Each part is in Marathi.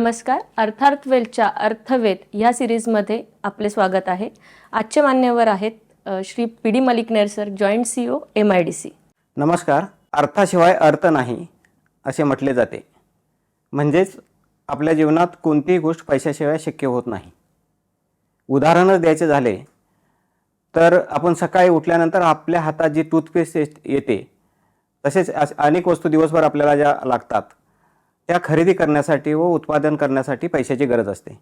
नमस्कार. अर्थार्थ वेलच्या अर्थवेध या सिरीजमध्ये आपले स्वागत आहे. आजचे मान्यवर आहेत Shri P D Malikner sir, joint CEO MIDC. नमस्कार. अर्थाशिवाय अर्थ नाही असे म्हटले जाते. म्हणजेच आपल्या जीवनात कोणतीही गोष्ट पैशाशिवाय शक्य होत नाही. उदाहरणच द्यायचे झाले तर आपण सकाळी उठल्यानंतर आपल्या हातात जी टूथपेस्ट येते, तसेच अनेक वस्तू दिवसभर आपल्याला ज्या लागतात त्या खरेदी करण्यासाठी व उत्पादन करण्यासाठी पैशाची गरज असते.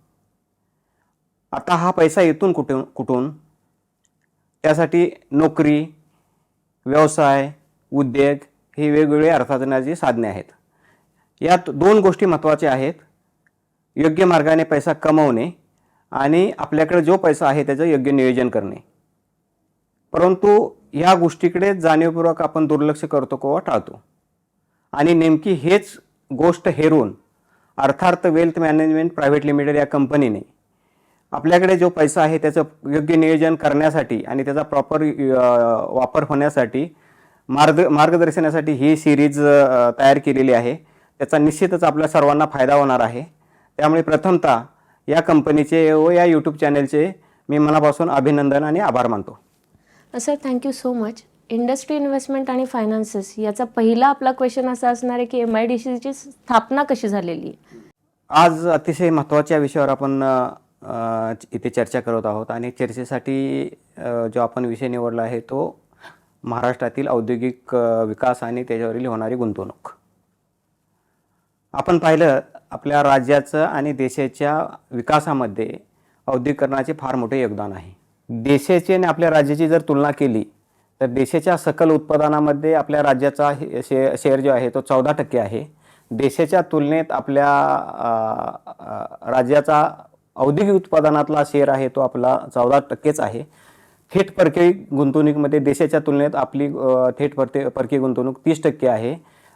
आता हा पैसा येतून कुठून? त्यासाठी नोकरी, व्यवसाय, उद्योग ही वेगवेगळी अर्थार्जनाची साधने आहेत. यात दोन गोष्टी महत्त्वाच्या आहेत: योग्य मार्गाने पैसा कमवणे आणि आपल्याकडे जो पैसा आहे त्याचं योग्य नियोजन करणे. परंतु या गोष्टीकडे जाणीवपूर्वक आपण दुर्लक्ष करतो किंवा टाळतो. आणि नेमकी हेच गोष्ट हेरून अर्थार्थ वेल्थ मॅनेजमेंट प्रायव्हेट लिमिटेड या कंपनीने आपल्याकडे जो पैसा आहे त्याचं योग्य नियोजन करण्यासाठी आणि त्याचा प्रॉपर वापर होण्यासाठी मार्गदर्शनासाठी ही सिरीज तयार केलेली आहे. त्याचा निश्चितच आपल्या सर्वांना फायदा होणार आहे. त्यामुळे प्रथमतः या कंपनीचे व या यूट्यूब चॅनलचे मी मनापासून अभिनंदन आणि आभार मानतो. Sir, thank you so much. Industry investment आणि फायनान्सेस याचा पहिला आपला क्वेश्चन असा असणार आहे की MIDCची स्थापना कशी झालेली? आज अतिशय महत्त्वाच्या विषयावर आपण इथे चर्चा करत आहोत आणि चर्चेसाठी जो आपण विषय निवडला आहे तो महाराष्ट्रातील औद्योगिक विकास आणि त्याच्यावरील होणारी गुंतवणूक. आपण पाहिलं, आपल्या राज्याचं आणि देशाच्या विकासामध्ये औद्योगिकरणाचे फार मोठे योगदान आहे. देशाची आणि आपल्या राज्याची जर तुलना केली तर देशाच्या सकल उत्पादनामध्ये आपल्या राज्याचा शेअर जो आहे तो 14% आहे. देशाच्या तुलनेत आपल्या राज्याचा औद्योगिक उत्पादनातला शेअर आहे तो आपला 14%च आहे. थेट परकीय गुंतवणुकीमध्ये देशाच्या तुलनेत आपली थेट परकीय गुंतवणूक 30% आहे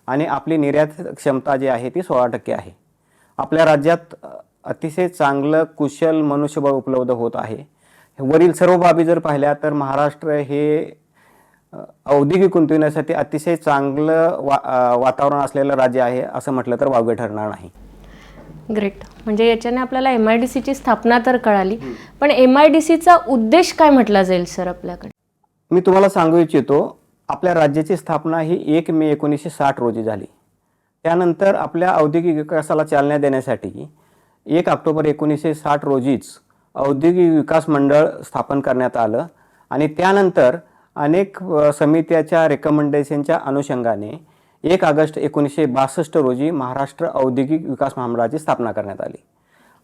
आणि आपली निर्यात क्षमता जी आहे ती 16% आहे. आपल्या राज्यात अतिशय चांगलं कुशल मनुष्यबळ उपलब्ध होत आहे. वरील सर्व बाबी जर पाहिल्या तर महाराष्ट्र हे औद्योगिक गुंतवणुकीसाठी अतिशय चांगलं वातावरण असलेलं राज्य आहे असं म्हटलं तर वावगे ठरणार नाही. ग्रेट. म्हणजे याच्याने आपल्याला MIDCची स्थापना तर कळाली, पण MIDCचा उद्देश काय म्हटला जाईल सर आपल्याकडे? मी तुम्हाला सांगू इच्छितो, आपल्या राज्याची स्थापना ही 1 मे 1960 रोजी झाली. त्यानंतर आपल्या औद्योगिक विकासाला चालना देण्यासाठी 1 ऑक्टोबर 1960 रोजीच औद्योगिक विकास मंडळ स्थापन करण्यात आलं आणि त्यानंतर अनेक समित्याच्या रेकमेंडेशनच्या अनुषंगाने 1 ऑगस्ट 1962 रोजी महाराष्ट्र औद्योगिक विकास महामंडळाची स्थापना करण्यात आली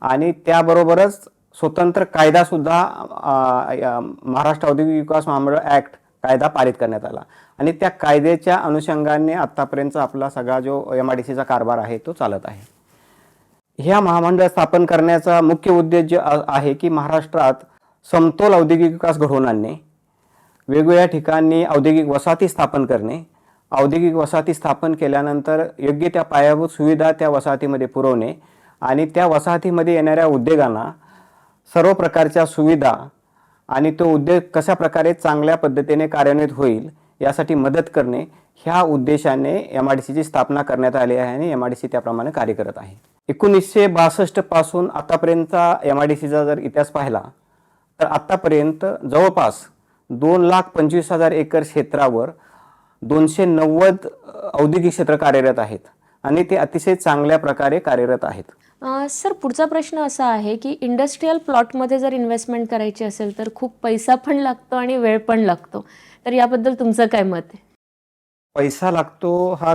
आणि त्याबरोबरच स्वतंत्र कायदासुद्धा महाराष्ट्र औद्योगिक विकास महामंडळ ॲक्ट कायदा पारित करण्यात आला आणि त्या कायद्याच्या अनुषंगाने आत्तापर्यंत आपला सगळा जो MIDCचा कारभार आहे तो चालत आहे. ह्या महामंडळ स्थापन करण्याचा मुख्य उद्देश जो आहे की महाराष्ट्रात समतोल औद्योगिक विकास घडवून आणणे, वेगवेगळ्या ठिकाणी औद्योगिक वसाहती स्थापन करणे, औद्योगिक वसाहती स्थापन केल्यानंतर योग्य त्या पायाभूत सुविधा त्या वसाहतीमध्ये पुरवणे आणि त्या वसाहतीमध्ये येणाऱ्या उद्योगांना सर्व प्रकारच्या सुविधा आणि तो उद्योग कशा प्रकारे चांगल्या पद्धतीने कार्यान्वित होईल यासाठी मदत करणे, ह्या उद्देशाने MIDCची स्थापना करण्यात आली आहे आणि MIDC त्याप्रमाणे कार्य करत आहे. 1962 पासून आतापर्यंतचा MIDCचा जर इतिहास पाहिला तर आतापर्यंत जवळपास 2,25,000 एकर क्षेत्रावर 290 औद्योगिक क्षेत्र कार्यरत आहेत आणि ते अतिशय चांगल्या प्रकारे कार्यरत आहेत. सर, पुढचा प्रश्न असा आहे की इंडस्ट्रियल प्लॉटमध्ये जर इन्व्हेस्टमेंट करायची असेल तर खूप पैसा पण लागतो आणि वेळ पण लागतो, तर याबद्दल तुमचं काय मत आहे? पैसा लागतो हा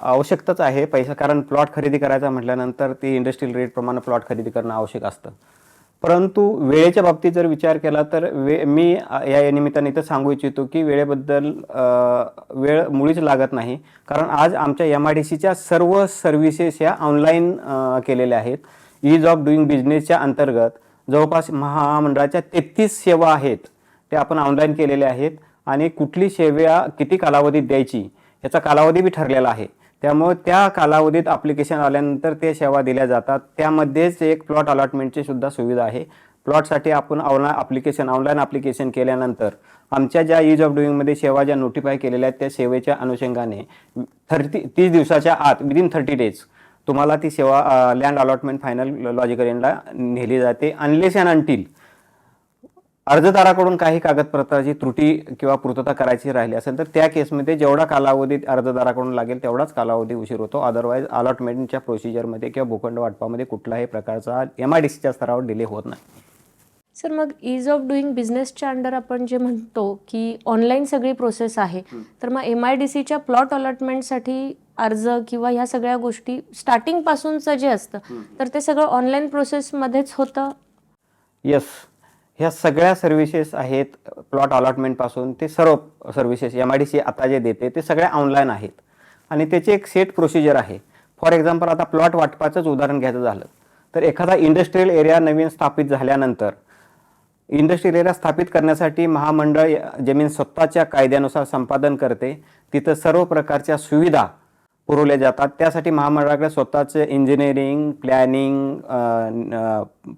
आवश्यकताच आहे. पैसा, कारण प्लॉट खरेदी करायचा म्हटल्यानंतर ते इंडस्ट्रियल रेटप्रमाणे प्लॉट खरेदी करणं आवश्यक असतं. परंतु वेळेच्या बाबतीत जर विचार केला तर मी या निमित्ताने इथं सांगू इच्छितो की वेळेबद्दल वेळ मुळीच लागत नाही, कारण आज आमच्या MIDCच्या सर्व सर्व्हिसेस ह्या ऑनलाईन केलेल्या आहेत. ईज ऑफ डुईंग बिझनेसच्या अंतर्गत जवळपास महामंडळाच्या 33 सेवा आहेत त्या आपण ऑनलाईन केलेल्या आहेत आणि कुठली सेवा किती कालावधीत द्यायची याचा कालावधी बी ठरलेला आहे. त्यामुळे त्या कालावधीत ॲप्लिकेशन आल्यानंतर ते सेवा दिल्या जातात. त्यामध्येच एक प्लॉट अलॉटमेंटची सुद्धा सुविधा आहे. प्लॉटसाठी आपण ऑनलाईन ॲप्लिकेशन केल्यानंतर आमच्या ज्या ईज ऑफ डुईंगमध्ये सेवा ज्या नोटिफाय केलेल्या आहेत त्या सेवेच्या अनुषंगाने 30 दिवसाच्या आत विदिन 30 डेज तुम्हाला ती सेवा लँड अलॉटमेंट फायनल लॉजिकल एंडला नेली जाते. अनलेस अँड अंटील अर्जदाराकडून काही कागदपत्राची त्रुटी किंवा पूर्तता करायची राहिली असेल तर त्या केसमध्ये जेवढा कालावधी अर्जदाराकडून लागेल तेवढाच कालावधी उशीर होतो. अदरवाईज अलॉटमेंटच्या प्रोसिजरमध्ये किंवा भूखंड वाटपामध्ये कुठल्याही प्रकारचा MIDCच्या स्तरावर डिले होत नाही. सर, मग इज ऑफ डुईंग बिझनेसच्या अंडर आपण जे म्हणतो की ऑनलाईन सगळी प्रोसेस आहे, तर मग MIDCच्या प्लॉट अलॉटमेंटसाठी अर्ज किंवा ह्या सगळ्या गोष्टी स्टार्टिंगपासूनचं जे असतं तर ते सगळं ऑनलाईन प्रोसेसमध्येच होतं? येस, ह्या सगळ्या सर्व्हिसेस आहेत. प्लॉट अलॉटमेंटपासून ते सर्व सर्व्हिसेस MIDC आता जे देते ते सगळ्या ऑनलाईन आहेत आणि त्याची एक सेट प्रोसिजर आहे. फॉर एक्झाम्पल आता प्लॉट वाटपाचंच उदाहरण घ्यायचं झालं तर एखादा इंडस्ट्रीयल एरिया नवीन स्थापित झाल्यानंतर इंडस्ट्रियल एरिया स्थापित करण्यासाठी महामंडळ जमीन स्वतःच्या कायद्यानुसार संपादन करते. तिथं सर्व प्रकारच्या सुविधा पुरवल्या जातात. त्यासाठी महामंडळाकडे स्वतःचे इंजिनिअरिंग, प्लॅनिंग,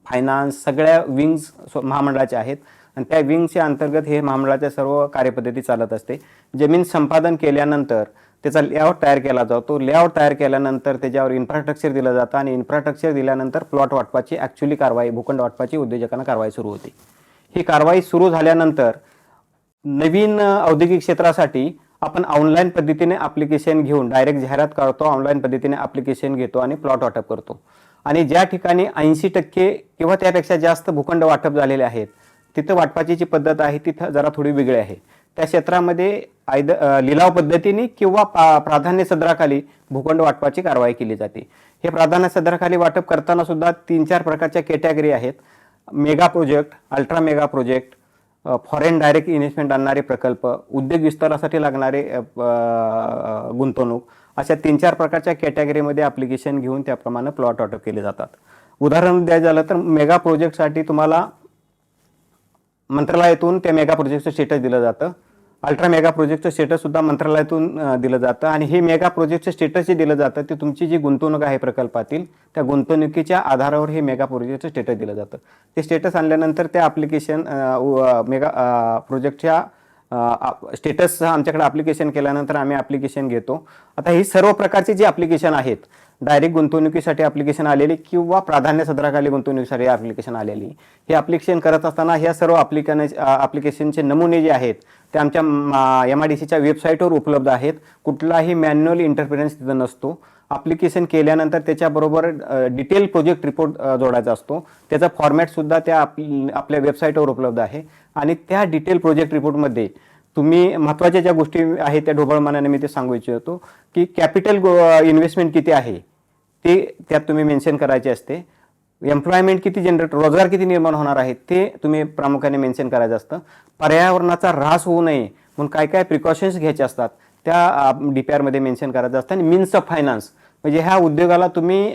फायनान्स सगळ्या विंग्स महामंडळाच्या आहेत आणि त्या विंगच्या अंतर्गत हे महामंडळाच्या सर्व कार्यपद्धती चालत असते. जमीन संपादन केल्यानंतर त्याचा लेआउट तयार केला जातो. लेआउट तयार केल्यानंतर त्याच्यावर इन्फ्रास्ट्रक्चर दिलं जातं आणि इन्फ्रास्ट्रक्चर दिल्यानंतर प्लॉट वाटपाची ॲक्च्युली कारवाई, भूखंड वाटपाची उद्योजकांना कारवाई सुरू होते. ही कारवाई सुरू झाल्यानंतर नवीन औद्योगिक क्षेत्रासाठी आपण ऑनलाईन पद्धतीने ॲप्लिकेशन घेऊन डायरेक्ट जाहिरात करतो, ऑनलाईन पद्धतीने ॲप्लिकेशन घेतो आणि प्लॉट वाटप करतो. आणि ज्या ठिकाणी 80% किंवा त्यापेक्षा जास्त भूखंड वाटप झालेले आहेत तिथं वाटपाची जी पद्धत आहे तिथं जरा थोडी वेगळी आहे. त्या क्षेत्रामध्ये लिलाव पद्धतीने किंवा प्राधान्य सदराखाली भूखंड वाटपाची कारवाई केली जाते. हे प्राधान्य सदराखाली वाटप करताना सुद्धा 3-4 प्रकारच्या कॅटेगरी आहेत. Mega project, ultra mega project, foreign direct investment आणणारे प्रकल्प, उद्योग विस्तारासाठी लागणारे गुंतवणूक, अशा 3-4 प्रकारच्या कॅटेगरीमध्ये ॲप्लिकेशन घेऊन त्याप्रमाणे प्लॉट वाटप केले जातात. उदाहरण द्यायचं झालं तर मेगा प्रोजेक्टसाठी तुम्हाला मंत्रालयातून त्या मेगा प्रोजेक्टचं स्टेटस दिलं जातं. अल्ट्रा मेगा प्रोजेक्टचं स्टेटससुद्धा मंत्रालयातून दिलं जातं आणि हे मेगा प्रोजेक्टचं स्टेटस जे दिलं जातं ते तुमची जी गुंतवणूक आहे प्रकल्पातील त्या गुंतवणुकीच्या आधारावर हे मेगा प्रोजेक्टचं स्टेटस दिलं जातं. ते स्टेटस आणल्यानंतर त्या ॲप्लिकेशन मेगा प्रोजेक्टच्या स्टेटससह आमच्याकडे ॲप्लिकेशन केल्यानंतर आम्ही ॲप्लिकेशन घेतो. आता ही सर्व प्रकारची जी ॲप्लिकेशन आहेत, डायरेक्ट गुंतवणुकीसाठी ॲप्लिकेशन आलेली किंवा प्राधान्य सदराखाली गुंतवणुकीसाठी ॲप्लिकेशन आलेली, हे ॲप्लिकेशन करत असताना ह्या सर्व ॲप्लिकेशनचे नमुने जे आहेत ते आमच्या MIDCच्या वेबसाईटवर उपलब्ध आहेत. कुठलाही मॅन्युअल इंटरफरन्स तिथं नसतो. ॲप्लिकेशन केल्यानंतर त्याच्याबरोबर डिटेल प्रोजेक्ट रिपोर्ट जोडायचा असतो. त्याचा फॉर्मॅटसुद्धा त्या आपल्या वेबसाईटवर उपलब्ध आहे आणि त्या डिटेल प्रोजेक्ट रिपोर्टमध्ये तुम्ही महत्त्वाच्या ज्या गोष्टी आहेत त्या ढोबळमानाने मी ते सांगू इच्छितो की कॅपिटल इन्व्हेस्टमेंट किती आहे ते त्यात तुम्ही मेन्शन करायचे असते. एम्प्लॉयमेंट किती जनरेट, रोजगार किती निर्माण होणार आहे ते तुम्ही प्रामुख्याने मेन्शन करायचं असतं. पर्यावरणाचा ऱ्हास होऊ नये म्हणून काय काय प्रिकॉशन्स घ्यायचे असतात त्या DPRमध्ये मेन्शन करायचं असतं. आणि मीन्स ऑफ फायनान्स म्हणजे ह्या उद्योगाला तुम्ही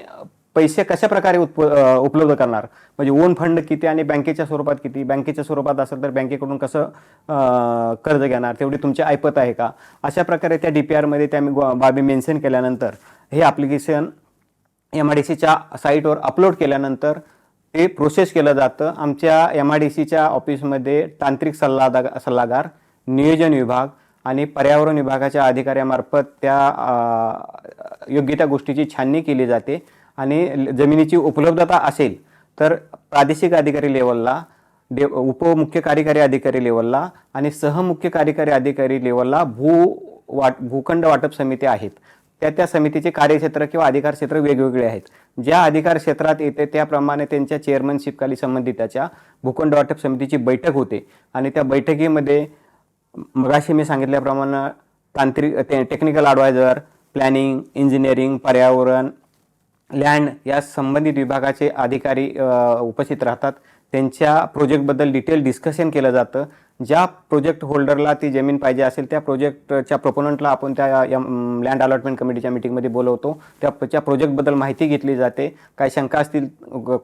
पैसे कशा प्रकारे उपलब्ध करणार, म्हणजे ओन फंड किती आणि बँकेच्या स्वरूपात किती, बँकेच्या स्वरूपात असेल तर बँकेकडून कसं कर्ज घेणार, तेवढी तुमची ऐपत आहे का, अशा प्रकारे त्या DPRमध्ये त्या बाबी मेन्शन केल्यानंतर हे ॲप्लिकेशन MIDCच्या साईटवर अपलोड केल्यानंतर ते प्रोसेस केलं जातं. आमच्या MIDCच्या ऑफिसमध्ये तांत्रिक सल्लागार, नियोजन विभाग आणि पर्यावरण विभागाच्या अधिकाऱ्यामार्फत त्या योग्य त्या गोष्टीची छाननी केली जाते आणि जमिनीची उपलब्धता असेल तर प्रादेशिक अधिकारी लेवलला, उपमुख्य कार्यकारी अधिकारी लेवलला आणि सहमुख्य कार्यकारी अधिकारी लेवलला भूखंड वाटप समिती आहेत. त्या समितीचे कार्यक्षेत्र किंवा अधिकार क्षेत्र वेगवेगळे आहेत. ज्या अधिकार क्षेत्रात येते त्याप्रमाणे त्यांच्या चेअरमनशिपखाली संबंधिताच्या भूखंड वाटप समितीची बैठक होते आणि त्या बैठकीमध्ये मगाशी मी सांगितल्याप्रमाणे टेक्निकल ॲडवायझर, प्लॅनिंग, इंजिनिअरिंग, पर्यावरण, लँड या संबंधित विभागाचे अधिकारी उपस्थित राहतात. त्यांच्या प्रोजेक्टबद्दल डिटेल डिस्कशन केलं जातं. ज्या प्रोजेक्ट होल्डरला ती जमीन पाहिजे असेल त्या प्रोजेक्टच्या प्रोपोनंटला आपण त्या लँड अलॉटमेंट कमिटीच्या मीटिंगमध्ये बोलवतो. त्या प्रोजेक्टबद्दल माहिती घेतली जाते. काही शंका असतील,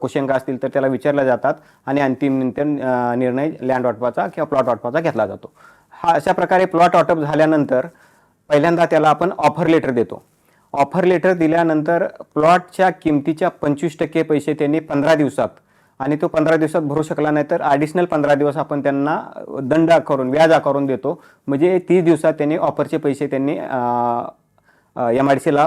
कुशंका असतील तर त्याला विचारल्या जातात आणि अंतिम निर्णय लँड वाटपाचा किंवा प्लॉट वाटपाचा घेतला जातो. अशा प्रकारे प्लॉट वाटप झाल्यानंतर पहिल्यांदा त्याला आपण ऑफर लेटर देतो. ऑफर लेटर दिल्यानंतर प्लॉटच्या किमतीच्या 25% पैसे त्यांनी 15 दिवसात आणि तो 15 दिवसात भरू शकला नाही तर ॲडिशनल 15 दिवस आपण त्यांना दंड करून व्याज आकारून देतो. म्हणजे 30 दिवसात त्यांनी ऑफरचे पैसे त्यांनी MIDCला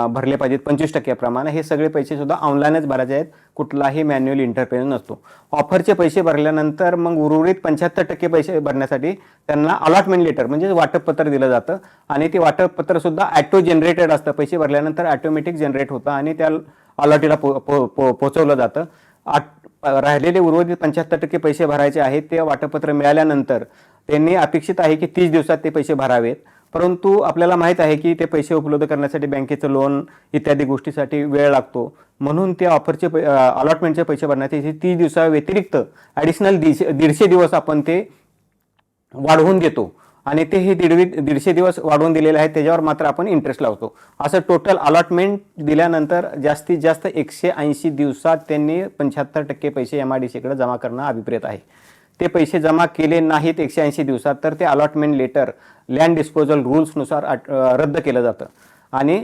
भरले पाहिजेत 25% प्रमाणे, हे सगळे पैसे सुद्धा ऑनलाईनच भरायचे आहेत, कुठलाही मॅन्युअल इंटरफेस नसतो. ऑफरचे पैसे भरल्यानंतर मग उर्वरित 75% पैसे भरण्यासाठी त्यांना अलॉटमेंट लेटर म्हणजे वाटपपत्र दिलं जातं आणि ते वाटपपत्र सुद्धा ॲटो जनरेटेड असतं. पैसे भरल्यानंतर ॲटोमॅटिक जनरेट होतं आणि त्या अलॉटीला पोचवलं जातं. राहिलेले उर्वरित 75% पैसे भरायचे आहेत. ते वाटपपत्र मिळाल्यानंतर त्यांनी अपेक्षित आहे की 30 दिवसात ते पैसे भरावेत, परंतु आपल्याला माहीत आहे की ते पैसे उपलब्ध करण्यासाठी बँकेचं लोन इत्यादी गोष्टीसाठी वेळ लागतो. म्हणून ते ऑफरचे अलॉटमेंटचे पैसे भरण्याचे 30 दिवसाव्यतिरिक्त ॲडिशनल 150 दिवस आपण ते वाढवून देतो आणि ते हे 150 दिवस वाढवून दिलेले आहेत, त्याच्यावर मात्र आपण इंटरेस्ट लावतो. असं टोटल अलॉटमेंट दिल्यानंतर जास्तीत जास्त 180 दिवसात त्यांनी 75% पैसे MIDCकडे जमा करणं अभिप्रेत आहे. ते पैसे जमा केले नाहीत 180 दिवसात तर ते अलॉटमेंट लेटर लँड डिस्पोजल रूल्सनुसार रद्द केलं जातं आणि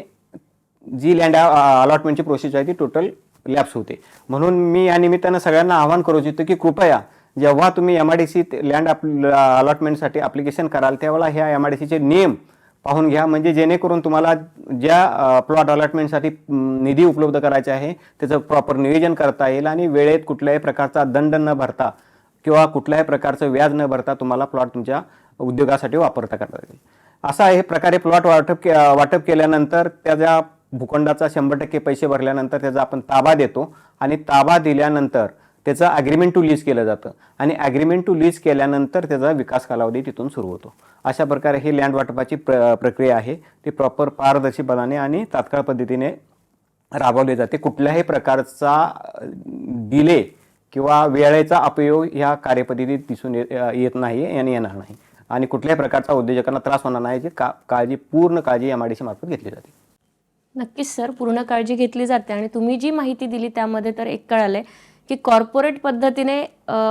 जी लँड अलॉटमेंटची प्रोसेस आहे ती टोटल लॅप्स होते. म्हणून मी या निमित्तानं सगळ्यांना आवाहन करू इच्छितो की कृपया जेव्हा तुम्ही MIDC लँड अलॉटमेंटसाठी ॲप्लिकेशन कराल त्यावेळेला ह्या MIDCचे नियम पाहून घ्या, म्हणजे जेणेकरून तुम्हाला ज्या प्लॉट अलॉटमेंटसाठी निधी उपलब्ध करायचा आहे त्याचं प्रॉपर नियोजन करता येईल आणि वेळेत कुठल्याही प्रकारचा दंड न भरता किंवा कुठल्याही प्रकारचं व्याज न भरता तुम्हाला प्लॉट तुमच्या उद्योगासाठी वापरता करता येईल. असा हे प्रकारे प्लॉट वाटप केल्यानंतर त्याच्या भूखंडाचा 100% पैसे भरल्यानंतर त्याचा आपण ताबा देतो आणि ताबा दिल्यानंतर त्याचं ॲग्रीमेंट टू लीज केलं जातं आणि ॲग्रीमेंट टू लीज केल्यानंतर त्याचा विकास कालावधी तिथून सुरू होतो. अशा प्रकारे ही लँड वाटपाची प्रक्रिया आहे ती प्रॉपर पारदर्शीपणाने आणि तात्काळ पद्धतीने राबवली जाते. कुठल्याही प्रकारचा डिले किंवा वेळेचा अपयोग ह्या कार्यपद्धतीत दिसून येत नाही आणि येणार नाही आणि कुठल्याही प्रकारचा उद्योजकांना त्रास होणार नाही याची पूर्ण काळजी MIDC मार्फत घेतली जाते. नक्कीच सर, पूर्ण काळजी घेतली जाते आणि तुम्ही जी माहिती दिली त्यामध्ये तर एक कळालंय की कॉर्पोरेट पद्धतीने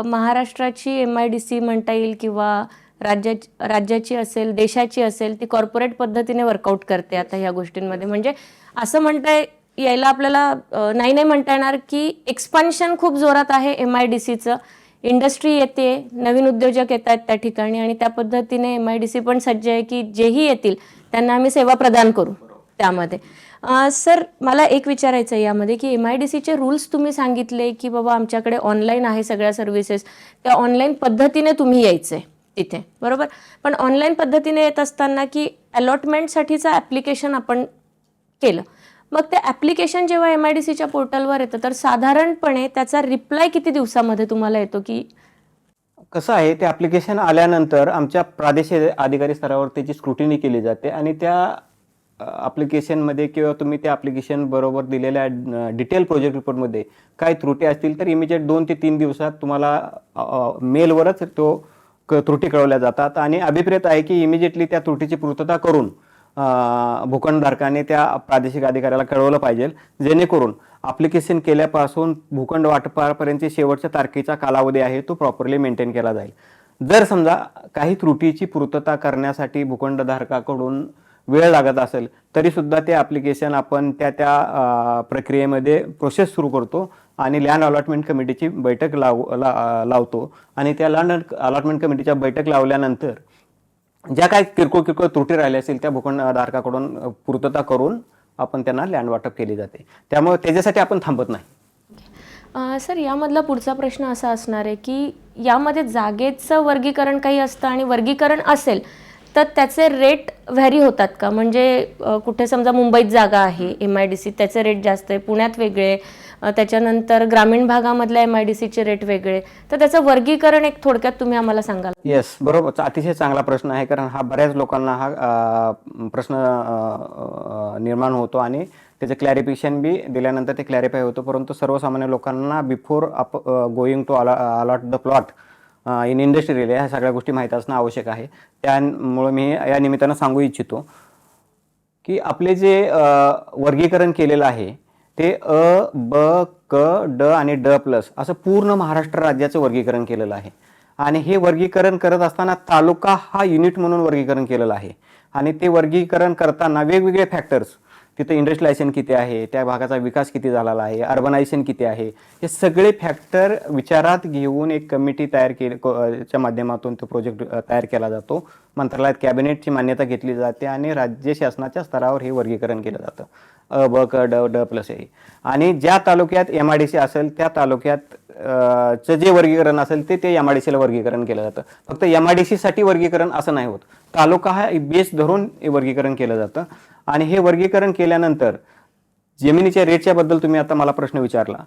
महाराष्ट्राची MIDC म्हणता येईल किंवा राज्याची असेल, देशाची असेल, ती कॉर्पोरेट पद्धतीने वर्कआउट करते आता ह्या गोष्टींमध्ये. म्हणजे असं म्हणता यायला आपल्याला नाही म्हणता येणार की एक्सपान्शन खूप जोरात आहे MIDCचं. इंडस्ट्री येते, नवीन उद्योजक येत आहेत त्या ठिकाणी आणि त्या पद्धतीने MIDC पण सज्ज आहे की जेही येतील त्यांना आम्ही सेवा प्रदान करू त्यामध्ये. सर, मला एक विचारायचं आहे यामध्ये की MIDCचे रूल्स तुम्ही सांगितले की बाबा आमच्याकडे ऑनलाईन आहे सगळ्या सर्व्हिसेस, त्या ऑनलाईन पद्धतीने तुम्ही यायचं आहे तिथे, बरोबर. पण ऑनलाईन पद्धतीने येत असताना की अलॉटमेंटसाठीचं ॲप्लिकेशन आपण केलं, मग ते ॲप्लिकेशन जेव्हा MIDCच्या पोर्टलवर येतं तर साधारणपणे त्याचा रिप्लाय किती दिवसामध्ये तुम्हाला येतो? की कसं आहे, ते ॲप्लिकेशन आल्यानंतर आमच्या प्रादेशिक अधिकारी स्तरावर त्याची स्क्रुटिनी केली जाते आणि त्या ॲप्लिकेशनमध्ये किंवा तुम्ही त्या ॲप्लिकेशन बरोबर दिलेल्या डिटेल प्रोजेक्ट रिपोर्टमध्ये काही त्रुटी असतील तर इमिजिएट 2 ते 3 दिवसात तुम्हाला मेलवरच त्रुटी कळवल्या जातात आणि अभिप्रेत आहे की इमिजिएटली त्या त्रुटीची पूर्तता करून भूखंडधारकाने त्या प्रादेशिक अधिकाऱ्याला कळवलं पाहिजे, जेणेकरून ॲप्लिकेशन केल्यापासून भूखंड वाटपापर्यंतची शेवटच्या तारखेचा कालावधी आहे तो प्रॉपरली मेंटेन केला जाईल. जर समजा काही त्रुटीची पूर्तता करण्यासाठी भूखंडधारकाकडून वेळ लागत असेल तरीसुद्धा ते ॲप्लिकेशन आपण त्या प्रक्रियेमध्ये प्रोसेस सुरू करतो आणि लँड अलॉटमेंट कमिटीची बैठक लावतो आणि त्या लँड अलॉटमेंट कमिटीच्या बैठक लावल्यानंतर ज्या काही किरकोळ त्रुटी राहिल्या असतील त्या भूखंडधारकाकडून पूर्तता करून आपण त्यांना लँड वाटप केली जाते. त्यामुळे त्याच्यासाठी आपण थांबत नाही. सर, यामधला पुढचा प्रश्न असा असणार आहे की यामध्ये जागेचं वर्गीकरण काही असतं आणि वर्गीकरण असेल तर त्याचे रेट व्हॅरी होतात का? म्हणजे कुठे समजा मुंबईत जागा आहे MIDC, त्याचे रेट जास्त आहे, पुण्यात वेगळे, त्याच्यानंतर ग्रामीण भागामधल्या MIDCचे रेट वेगळे, तर त्याचं वर्गीकरण एक थोडक्यात तुम्ही आम्हाला सांगाल? येस, बरोबर. अतिशय चांगला प्रश्न आहे, कारण हा बऱ्याच लोकांना हा प्रश्न निर्माण होतो आणि त्याचं क्लॅरिफिकेशन बी दिल्यानंतर ते क्लॅरिफाय होतं. परंतु सर्वसामान्य लोकांना before going to allot the plot in industrial ह्या सगळ्या गोष्टी माहीत असणं आवश्यक आहे. त्यामुळे मी या निमित्तानं सांगू इच्छितो की आपले जे वर्गीकरण केलेलं आहे ते अ, ब, क, ड आणि ड प्लस असं पूर्ण महाराष्ट्र राज्याचं वर्गीकरण केलेलं आहे आणि हे वर्गीकरण करत असताना तालुका हा युनिट म्हणून वर्गीकरण केलेलं आहे आणि ते वर्गीकरण करताना वेगवेगळे फॅक्टर्स तिथं इंडस्ट्रियलायझेशन किती आहे, त्या भागाचा विकास किती झालेला आहे, अर्बनायझेशन किती आहे, हे सगळे फॅक्टर विचारात घेऊन एक कमिटी तयार च्या माध्यमातून तो प्रोजेक्ट तयार केला जातो. मंत्रालयात कॅबिनेटची मान्यता घेतली जाते आणि राज्य शासनाच्या स्तरावर हे वर्गीकरण केलं जातं. अ ब क ड ड प्लस ए. आणि ज्या तालुक्यात MIDC असेल त्या तालुक्यात जे वर्गीकरण असेल ते MIDCला वर्गीकरण केलं जातं. फक्त MIDC साठी वर्गीकरण असं नाही होत, तालुका हा बेस धरून वर्गीकरण केलं जातं. आणि हे वर्गीकरण केल्यानंतर जमिनीच्या रेटच्या बद्दल तुम्ही आता मला प्रश्न विचारला,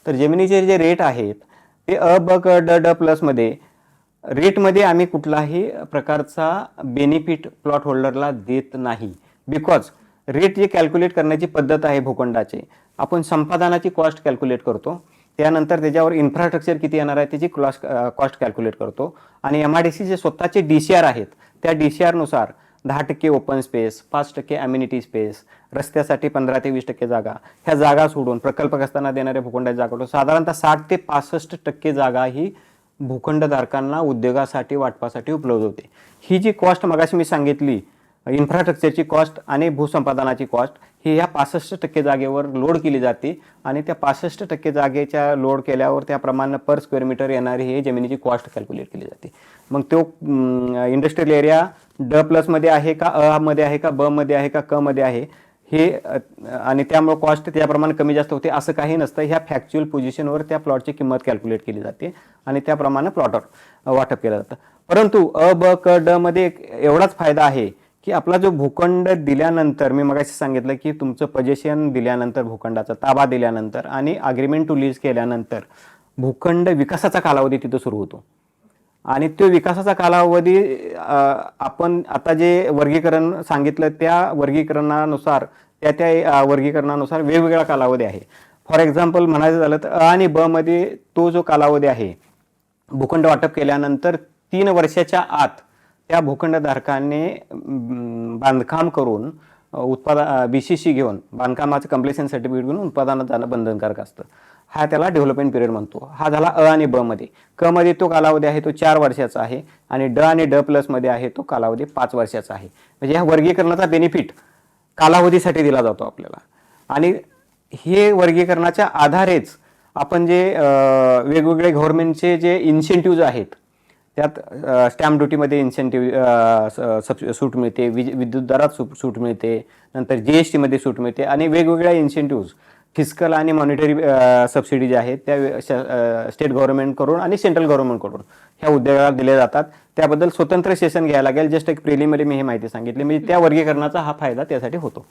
तर जमिनीचे जे रेट आहेत ते अ ब क ड ड प्लसमध्ये रेटमध्ये आम्ही कुठलाही प्रकारचा बेनिफिट प्लॉट होल्डरला देत नाही. बिकॉज रेट जे कॅल्क्युलेट करण्याची पद्धत आहे भूखंडाची, आपण संपादनाची कॉस्ट कॅल्क्युलेट करतो, त्यानंतर त्याच्यावर इन्फ्रास्ट्रक्चर किती येणार आहे त्याची कॉस्ट कॅल्क्युलेट करतो. आणि MIDC जे स्वतःचे DCR आहेत त्या DCR नुसार 10% ओपन स्पेस, 5% अम्युनिटी स्पेस, रस्त्यासाठी 15 ते 20% जागा, ह्या जागा सोडून प्रकल्पग्रस्तांना देणाऱ्या भूखंडाची जागा सोडून साधारणतः 60 ते 65% जागा ही भूखंडधारकांना उद्योगासाठी वाटपासाठी उपलब्ध होते. ही जी कॉस्ट मगाशी मी सांगितली, इन्फ्रास्ट्रक्चरची कॉस्ट आणि भूसंपादनाची कॉस्ट, ही ह्या 65% जागेवर लोड केली जाते. आणि त्या 65% जागेच्या लोड केल्यावर त्याप्रमाणे पर स्क्वेअर मीटर येणारी ही जमिनीची कॉस्ट कॅल्क्युलेट केली जाते. मग तो इंडस्ट्रियल एरिया D+ मध्ये आहे का, अ मध्ये आहे का, ब मध्ये आहे का, क मध्ये आहे हे, आणि त्यामुळे कॉस्ट त्याप्रमाणे कमी जास्त होते असं काही नसतं. ह्या फॅक्च्युअल पोझिशनवर त्या प्लॉटची किंमत कॅल्क्युलेट केली जाते आणि त्याप्रमाणे प्लॉटवर वाटप केलं जातं. परंतु अ ब क ड मध्ये एवढाच फायदा आहे की आपला जो भूखंड दिल्यानंतर, मी मगाशी सांगितलं की तुमचं पोझिशन दिल्यानंतर, भूखंडाचा ताबा दिल्यानंतर आणि अग्रीमेंट टू लीज केल्यानंतर भूखंड विकासाचा कालावधी तिथं सुरू होतो. आणि तो विकासाचा कालावधी आपण आता जे वर्गीकरण सांगितलं त्या वर्गीकरणानुसार त्या वर्गीकरणानुसार वेगवेगळा कालावधी आहे. फॉर एक्झाम्पल म्हणायचं झालं तर अ आणि ब मध्ये तो जो कालावधी आहे, भूखंड वाटप केल्यानंतर 3 वर्षाच्या आत त्या भूखंडधारकाने बांधकाम करून BCC घेऊन, बांधकामाचं कम्प्लिशन सर्टिफिकेट घेऊन उत्पादनात जाणं बंधनकारक असतं. हा त्याला डेव्हलपमेंट पिरियड म्हणतो. हा झाला अ आणि ब मध्ये. क मध्ये तो कालावधी आहे तो 4 वर्षाचा आहे आणि ड आणि D+ मध्ये आहे तो कालावधी 5 वर्षाचा आहे. म्हणजे ह्या वर्गीकरणाचा बेनिफिट कालावधीसाठी दिला जातो आपल्याला. आणि हे वर्गीकरणाच्या आधारेच आपण जे वेगवेगळे गव्हर्नमेंटचे जे इन्सेंटिव्ज आहेत, त्यात स्टॅम्प ड्युटीमध्ये इन्सेंटिव्ह सूट मिळते, विद्युत दरात सूट मिळते, नंतर GST मध्ये सूट मिळते आणि वेगवेगळ्या इन्सेंटिव्ज, फिजिकल आणि मॉनिटरी सबसिडी ज्या आहेत त्या स्टेट गव्हर्नमेंटकडून आणि सेंट्रल गव्हर्नमेंटकडून ह्या उद्योगाला दिले जातात. त्याबद्दल स्वतंत्र सेशन घ्यायला लागेल. जस्ट एक प्रिलिमिनरी मी ही माहिती सांगितली, म्हणजे त्या वर्गीकरणाचा हा फायदा त्यासाठी होतो.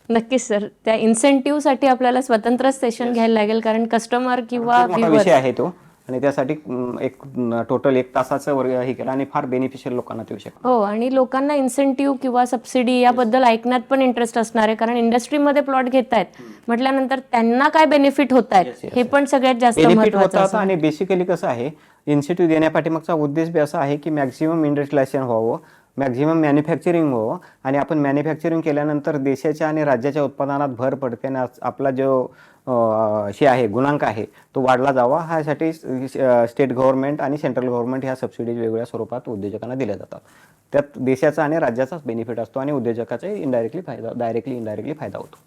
नक्कीच सर, त्या इन्सेंटिव्हसाठी आपल्याला स्वतंत्र सेशन घ्यायला लागेल, कारण कस्टमर किंवा मोठा विषय आहे तो आणि त्यासाठी एक टोटल 1 तासाचं वर्ग हे केलं आणि फार बेनिफिशियल लोकांना देऊ शकतो. हो, आणि लोकांना इन्सेंटिव्ह किंवा सबसिडी याबद्दल ऐकण्यात पण इंटरेस्ट असणार आहे, कारण इंडस्ट्रीमध्ये प्लॉट घेत आहेत म्हटल्यानंतर त्यांना काय बेनिफिट होत आहेत हे पण सगळ्यात जास्त बेनिफिट महत्त्वाचं होतात. आहे. आणि बेसिकली कसं आहे, इन्सेंटिव्ह देण्यापाठीमागचा उद्देश बी असा आहे की मॅक्झिमम इंडस्ट्रियलायझेशन व्हावं, मॅक्झिमम मॅन्युफॅक्चरिंग व्हावं आणि आपण मॅन्युफॅक्चरिंग केल्यानंतर देशाच्या आणि राज्याच्या उत्पादनात भर पडते आणि आपला जो हे आहे गुणांक आहे तो वाढला जावा, ह्यासाठी स्टेट गव्हर्नमेंट आणि सेंट्रल गव्हर्नमेंट ह्या सबसिडीज वेगवेगळ्या स्वरूपात उद्योजकांना दिल्या जातात. त्यात देशाचा आणि राज्याचाच बेनिफिट असतो आणि उद्योजकाचा डायरेक्टली इनडायरेक्टली फायदा होतो.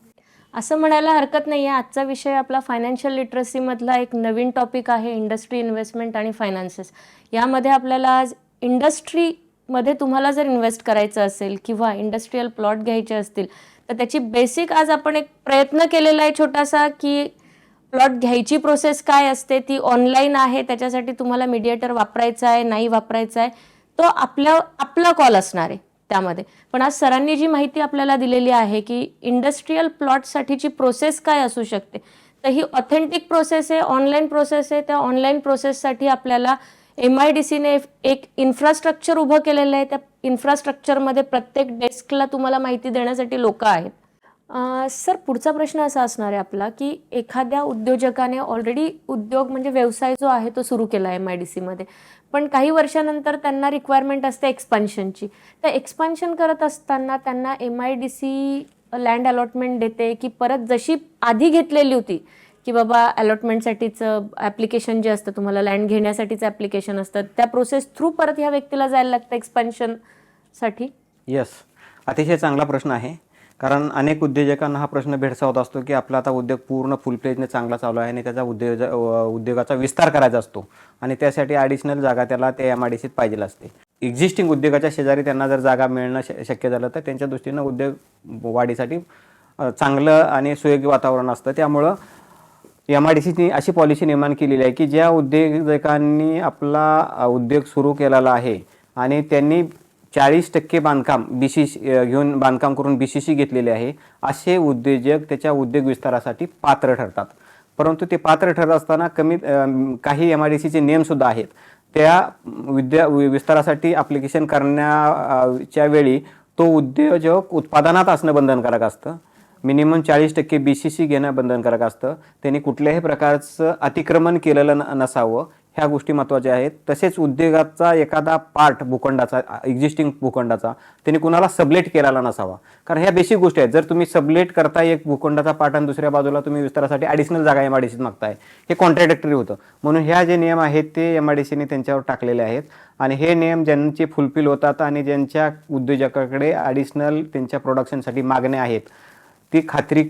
असं म्हणायला हरकत नाही आहे. आजचा विषय आपला फायनान्शियल लिटरसीमधला एक नवीन टॉपिक आहे, इंडस्ट्री, इन्व्हेस्टमेंट आणि फायनान्सेस. यामध्ये आपल्याला आज इंडस्ट्रीमध्ये तुम्हाला जर इन्व्हेस्ट करायचं असेल किंवा इंडस्ट्रियल प्लॉट घ्यायचे असतील तर त्याची बेसिक आज आपण एक प्रयत्न केलेला आहे छोटासा, की प्लॉट घ्यायची प्रोसेस काय असते, ती ऑनलाईन आहे, त्याच्यासाठी तुम्हाला मीडिएटर वापरायचा आहे नाही वापरायचा आहे तो आपला कॉल असणार आहे त्यामध्ये. पण आज सरांनी जी माहिती आपल्याला दिलेली आहे की इंडस्ट्रियल प्लॉटसाठीची प्रोसेस काय असू शकते, तर ही ऑथेंटिक प्रोसेस आहे, ऑनलाईन प्रोसेस आहे. त्या ऑनलाईन प्रोसेससाठी आपल्याला MIDCने एक इन्फ्रास्ट्रक्चर उभं केलेलं आहे. त्या इन्फ्रास्ट्रक्चरमध्ये प्रत्येक डेस्कला तुम्हाला माहिती देण्यासाठी लोक आहेत. सर, पुढचा प्रश्न असा असणार आहे आपला की एखाद्या उद्योजकाने ऑलरेडी उद्योग म्हणजे व्यवसाय जो आहे तो सुरू केला आहे MIDCमध्ये, पण काही वर्षानंतर त्यांना रिक्वायरमेंट असते एक्सपान्शनची. तर एक्सपान्शन करत असताना त्यांना MIDC लँड अलॉटमेंट देते की परत जशी आधी घेतलेली होती की बाबा अलॉटमेंटसाठीचं ॲप्लिकेशन जे असतं, तुम्हाला लँड घेण्यासाठीचं ॲप्लिकेशन असतं, त्या प्रोसेस थ्रू परत ह्या व्यक्तीला जायला लागतं एक्सपान्शनसाठी? येस, अतिशय चांगला प्रश्न आहे. कारण अनेक उद्योजकांना हा प्रश्न भेडसावत असतो की आपला आता उद्योग पूर्ण फुल फ्लेजने चांगला चालू आहे आणि त्याचा उद्योगाचा विस्तार करायचा असतो आणि त्यासाठी ॲडिशनल जागा त्याला त्या MIDCत पाहिजे असते. एक्झिस्टिंग उद्योगाच्या शेजारी त्यांना जर जागा मिळणं शक्य झालं तर त्यांच्या दृष्टीनं उद्योग वाढीसाठी चांगलं आणि सुयोग्य वातावरण असतं. त्यामुळं MIDCनी अशी पॉलिसी निर्माण केलेली आहे की ज्या उद्योजकांनी आपला उद्योग सुरू केलेला आहे आणि त्यांनी 40% बांधकाम BCC घेऊन बांधकाम करून BCC घेतलेले आहे, असे उद्योजक त्याच्या उद्योग विस्तारासाठी पात्र ठरतात. परंतु ते पात्र ठरत असताना काही MIDCचे नियमसुद्धा आहेत. त्या विस्तारासाठी ॲप्लिकेशन करण्याच्या वेळी तो उद्योजक उत्पादनात असणं बंधनकारक असतं. मिनिमम 40% BCC घेणं बंधनकारक असतं. त्यांनी कुठल्याही प्रकारचं अतिक्रमण केलेलं नसावं. ह्या गोष्टी महत्त्वाच्या आहेत. तसेच उद्योगाचा एखादा पार्ट भूखंडाचा, एक्झिस्टिंग भूखंडाचा, त्यांनी कुणाला सबलेट केलेला नसावा. कारण ह्या बेसिक गोष्टी आहेत. जर तुम्ही सबलेट करताय एक भूखंडाचा पार्ट आणि दुसऱ्या बाजूला तुम्ही विस्तारासाठी ॲडिशनल जागा MIDCत मागताय, हे कॉन्ट्रॅडिक्टरी होतं. म्हणून ह्या जे नियम आहेत ते MIDCने त्यांच्यावर टाकलेले आहेत आणि हे नियम ज्यांचे फुलफिल होतात आणि ज्यांच्या उद्योजकाकडे ॲडिशनल त्यांच्या प्रोडक्शनसाठी मागण्या आहेत, ती खात्री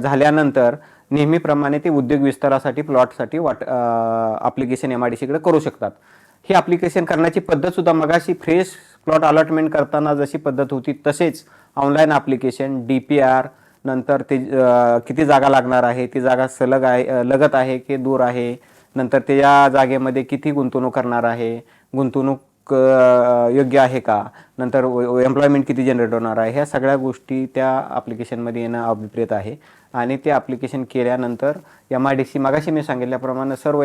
झाल्यानंतर नेहमीप्रमाणे ते उद्योग विस्तारासाठी प्लॉटसाठी ॲप्लिकेशन MIDCकडे करू शकतात. ही ॲप्लिकेशन करण्याची पद्धतसुद्धा मगाशी फ्रेश प्लॉट अलॉटमेंट करताना जशी पद्धत होती तसेच ऑनलाईन ॲप्लिकेशन, DPR, नंतर ते किती जागा लागणार आहे, ती जागा लगत आहे की दूर आहे, नंतर ते या जागेमध्ये किती गुंतवणूक करणार आहे, गुंतवणूक योग्य आहे का, नंतर एम्प्लॉयमेंट किती जनरेट होणार आहे, ह्या सगळ्या गोष्टी त्या ॲप्लिकेशनमध्ये येणं अभिप्रेत आहे. आणि ते ॲप्लिकेशन केल्यानंतर MIDC मगाशी मी सांगितल्याप्रमाणे सर्व